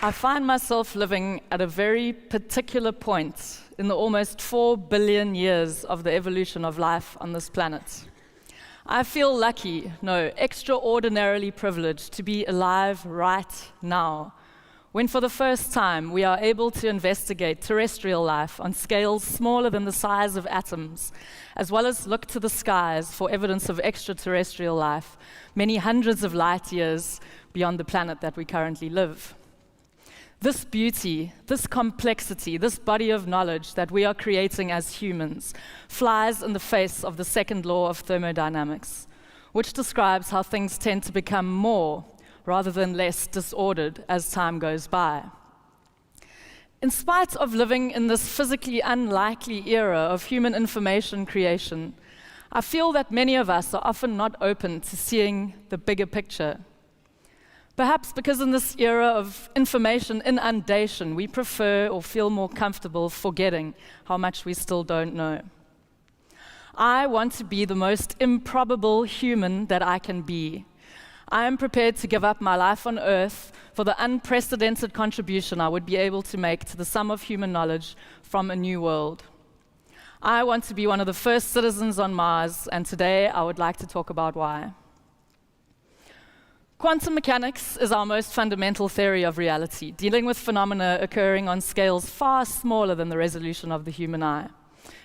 I find myself living at a very particular point in the almost 4 billion years of the evolution of life on this planet. I feel lucky, no, extraordinarily privileged to be alive right now, when for the first time we are able to investigate terrestrial life on scales smaller than the size of atoms, as well as look to the skies for evidence of extraterrestrial life, many hundreds of light years beyond the planet that we currently live. This beauty, this complexity, this body of knowledge that we are creating as humans flies in the face of the second law of thermodynamics, which describes how things tend to become more rather than less disordered as time goes by. In spite of living in this physically unlikely era of human information creation, I feel that many of us are often not open to seeing the bigger picture. Perhaps because in this era of information inundation, we prefer or feel more comfortable forgetting how much we still don't know. I want to be the most improbable human that I can be. I am prepared to give up my life on Earth for the unprecedented contribution I would be able to make to the sum of human knowledge from a new world. I want to be one of the first citizens on Mars, and today I would like to talk about why. Quantum mechanics is our most fundamental theory of reality, dealing with phenomena occurring on scales far smaller than the resolution of the human eye,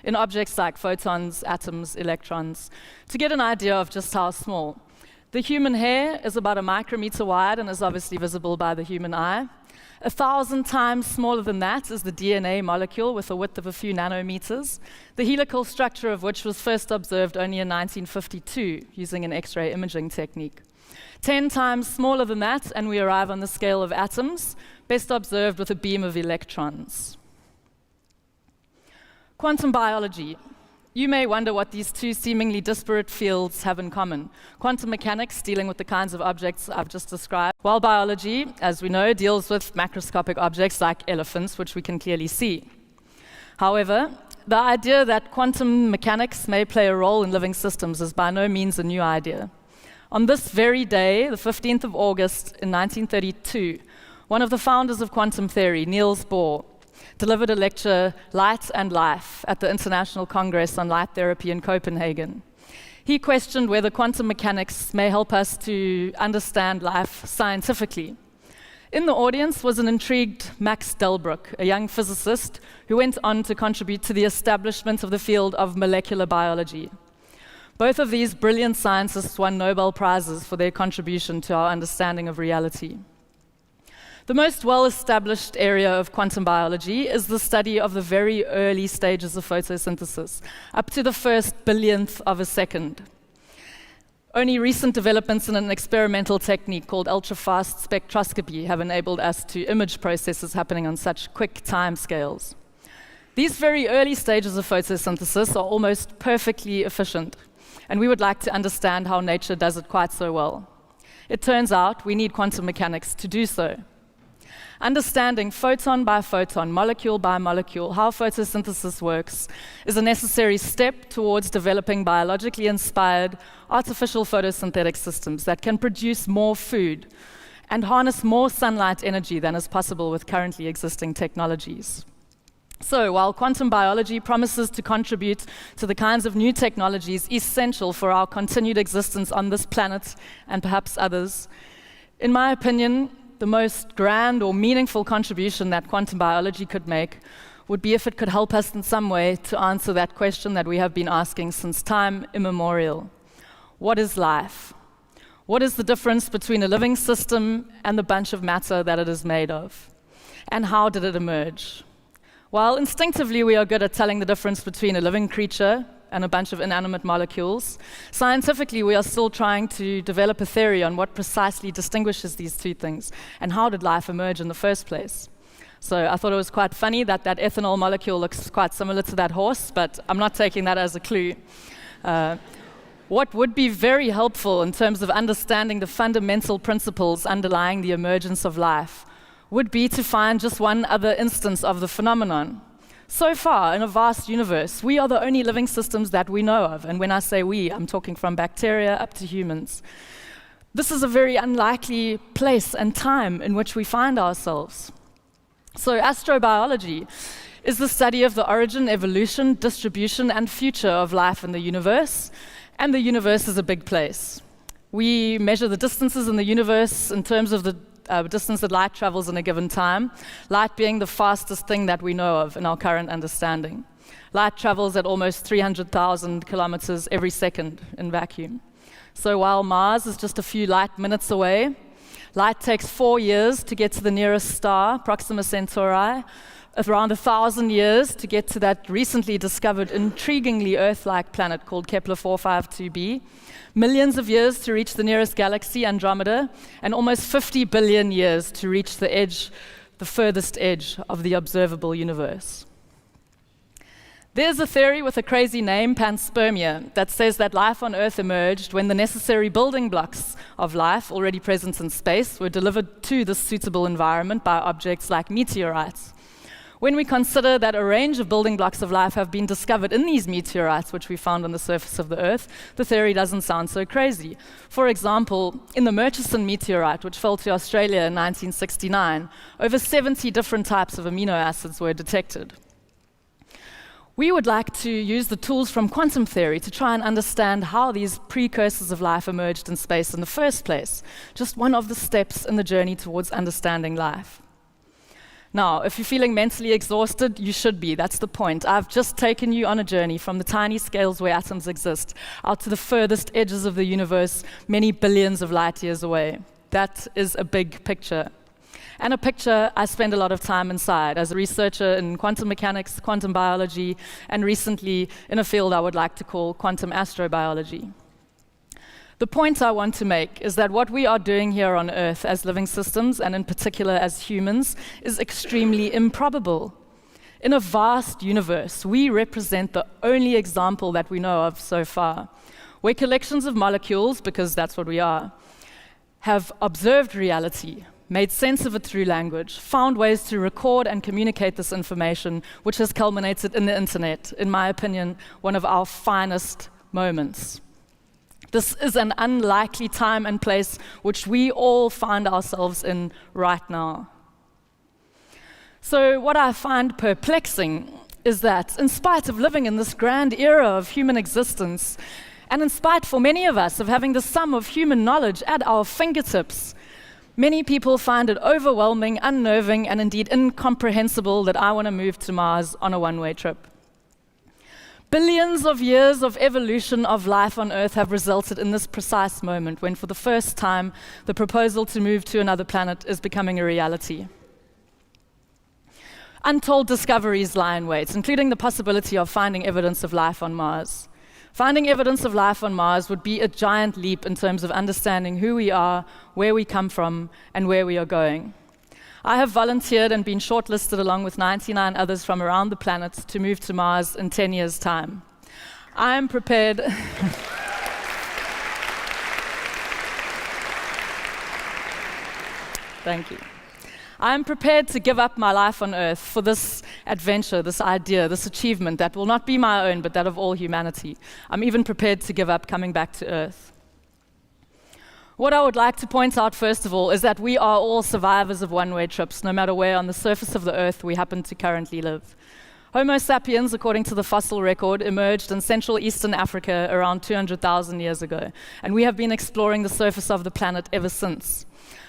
in objects like photons, atoms, electrons, to get an idea of just how small. The human hair is about a micrometer wide and is obviously visible by the human eye. 1,000 times smaller than that is the DNA molecule with a width of a few nanometers, the helical structure of which was first observed only in 1952 using an X-ray imaging technique. 10 times smaller than that, and we arrive on the scale of atoms, best observed with a beam of electrons. Quantum biology. You may wonder what these two seemingly disparate fields have in common. Quantum mechanics, dealing with the kinds of objects I've just described, while biology, as we know, deals with macroscopic objects like elephants, which we can clearly see. However, the idea that quantum mechanics may play a role in living systems is by no means a new idea. On this very day, the 15th of August in 1932, one of the founders of quantum theory, Niels Bohr, delivered a lecture, Light and Life, at the International Congress on Light Therapy in Copenhagen. He questioned whether quantum mechanics may help us to understand life scientifically. In the audience was an intrigued Max Delbruck, a young physicist who went on to contribute to the establishment of the field of molecular biology. Both of these brilliant scientists won Nobel Prizes for their contribution to our understanding of reality. The most well-established area of quantum biology is the study of the very early stages of photosynthesis, up to the first billionth of a second. Only recent developments in an experimental technique called ultra-fast spectroscopy have enabled us to image processes happening on such quick timescales. These very early stages of photosynthesis are almost perfectly efficient, and we would like to understand how nature does it quite so well. It turns out we need quantum mechanics to do so. Understanding photon by photon, molecule by molecule, how photosynthesis works is a necessary step towards developing biologically inspired artificial photosynthetic systems that can produce more food and harness more sunlight energy than is possible with currently existing technologies. So, while quantum biology promises to contribute to the kinds of new technologies essential for our continued existence on this planet and perhaps others, in my opinion, the most grand or meaningful contribution that quantum biology could make would be if it could help us in some way to answer that question that we have been asking since time immemorial. What is life? What is the difference between a living system and the bunch of matter that it is made of? And how did it emerge? While instinctively we are good at telling the difference between a living creature and a bunch of inanimate molecules, scientifically we are still trying to develop a theory on what precisely distinguishes these two things and how did life emerge in the first place. So I thought it was quite funny that that ethanol molecule looks quite similar to that horse, but I'm not taking that as a clue. What would be very helpful in terms of understanding the fundamental principles underlying the emergence of life would be to find just one other instance of the phenomenon. So far, in a vast universe, we are the only living systems that we know of. And when I say we, I'm talking from bacteria up to humans. This is a very unlikely place and time in which we find ourselves. So astrobiology is the study of the origin, evolution, distribution, and future of life in the universe, and the universe is a big place. We measure the distances in the universe in terms of the distance that light travels in a given time, light being the fastest thing that we know of in our current understanding. Light travels at almost 300,000 kilometers every second in vacuum. So while Mars is just a few light minutes away, light takes 4 years to get to the nearest star, Proxima Centauri, around 1,000 years to get to that recently discovered, intriguingly Earth-like planet called Kepler 452b, millions of years to reach the nearest galaxy, Andromeda, and almost 50 billion years to reach the edge, the furthest edge of the observable universe. There's a theory with a crazy name, panspermia, that says that life on Earth emerged when the necessary building blocks of life, already present in space, were delivered to this suitable environment by objects like meteorites. When we consider that a range of building blocks of life have been discovered in these meteorites, which we found on the surface of the Earth, the theory doesn't sound so crazy. For example, in the Murchison meteorite, which fell to Australia in 1969, over 70 different types of amino acids were detected. We would like to use the tools from quantum theory to try and understand how these precursors of life emerged in space in the first place, just one of the steps in the journey towards understanding life. Now, if you're feeling mentally exhausted, you should be. That's the point. I've just taken you on a journey from the tiny scales where atoms exist out to the furthest edges of the universe, many billions of light years away. That is a big picture. And a picture I spend a lot of time inside as a researcher in quantum mechanics, quantum biology, and recently in a field I would like to call quantum astrobiology. The point I want to make is that what we are doing here on Earth as living systems, and in particular as humans, is extremely improbable. In a vast universe, we represent the only example that we know of so far, where collections of molecules, because that's what we are, have observed reality, made sense of it through language, found ways to record and communicate this information, which has culminated in the internet, in my opinion, one of our finest moments. This is an unlikely time and place which we all find ourselves in right now. So what I find perplexing is that, in spite of living in this grand era of human existence, and in spite for many of us of having the sum of human knowledge at our fingertips, many people find it overwhelming, unnerving, and indeed incomprehensible that I want to move to Mars on a one-way trip. Billions of years of evolution of life on Earth have resulted in this precise moment when, for the first time, the proposal to move to another planet is becoming a reality. Untold discoveries lie in wait, including the possibility of finding evidence of life on Mars. Finding evidence of life on Mars would be a giant leap in terms of understanding who we are, where we come from, and where we are going. I have volunteered and been shortlisted along with 99 others from around the planet to move to Mars in 10 years' time. I am prepared. Thank you. I am prepared to give up my life on Earth for this adventure, this idea, this achievement that will not be my own, but that of all humanity. I'm even prepared to give up coming back to Earth. What I would like to point out, first of all, is that we are all survivors of one-way trips, no matter where on the surface of the Earth we happen to currently live. Homo sapiens, according to the fossil record, emerged in Central Eastern Africa around 200,000 years ago, and we have been exploring the surface of the planet ever since.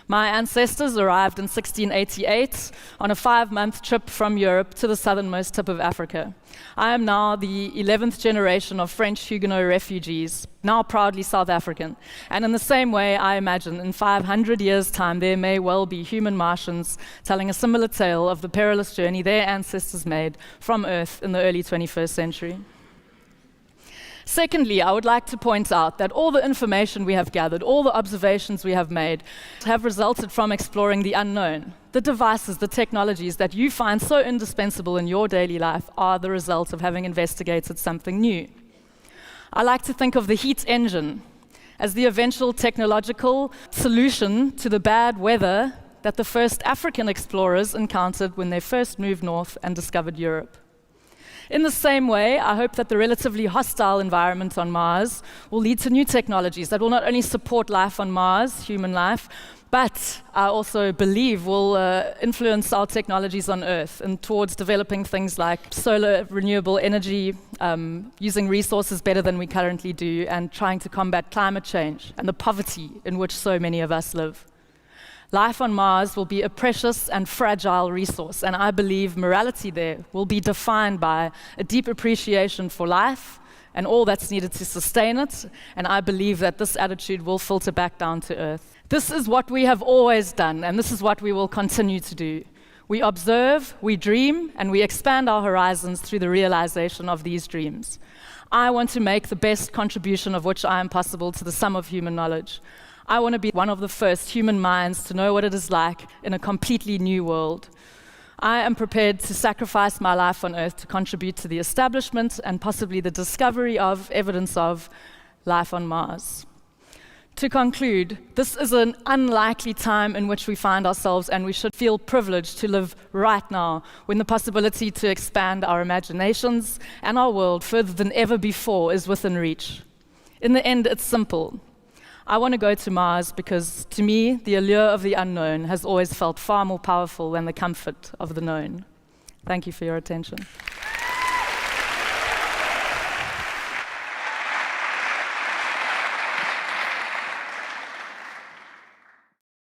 My ancestors arrived in 1688 on a 5-month trip from Europe to the southernmost tip of Africa. I am now the 11th generation of French Huguenot refugees, now proudly South African. And in the same way, I imagine in 500 years' time, there may well be human Martians telling a similar tale of the perilous journey their ancestors made from Earth in the early 21st century. Secondly, I would like to point out that all the information we have gathered, all the observations we have made, have resulted from exploring the unknown. The devices, the technologies that you find so indispensable in your daily life are the result of having investigated something new. I like to think of the heat engine as the eventual technological solution to the bad weather that the first African explorers encountered when they first moved north and discovered Europe. In the same way, I hope that the relatively hostile environment on Mars will lead to new technologies that will not only support life on Mars, human life, but I also believe will influence our technologies on Earth and towards developing things like solar renewable energy, using resources better than we currently do, and trying to combat climate change and the poverty in which so many of us live. Life on Mars will be a precious and fragile resource, and I believe morality there will be defined by a deep appreciation for life and all that's needed to sustain it, and I believe that this attitude will filter back down to Earth. This is what we have always done, and this is what we will continue to do. We observe, we dream, and we expand our horizons through the realization of these dreams. I want to make the best contribution of which I am possible to the sum of human knowledge. I want to be one of the first human minds to know what it is like in a completely new world. I am prepared to sacrifice my life on Earth to contribute to the establishment and possibly the discovery of evidence of life on Mars. To conclude, this is an unlikely time in which we find ourselves, and we should feel privileged to live right now when the possibility to expand our imaginations and our world further than ever before is within reach. In the end, it's simple. I want to go to Mars because, to me, the allure of the unknown has always felt far more powerful than the comfort of the known. Thank you for your attention.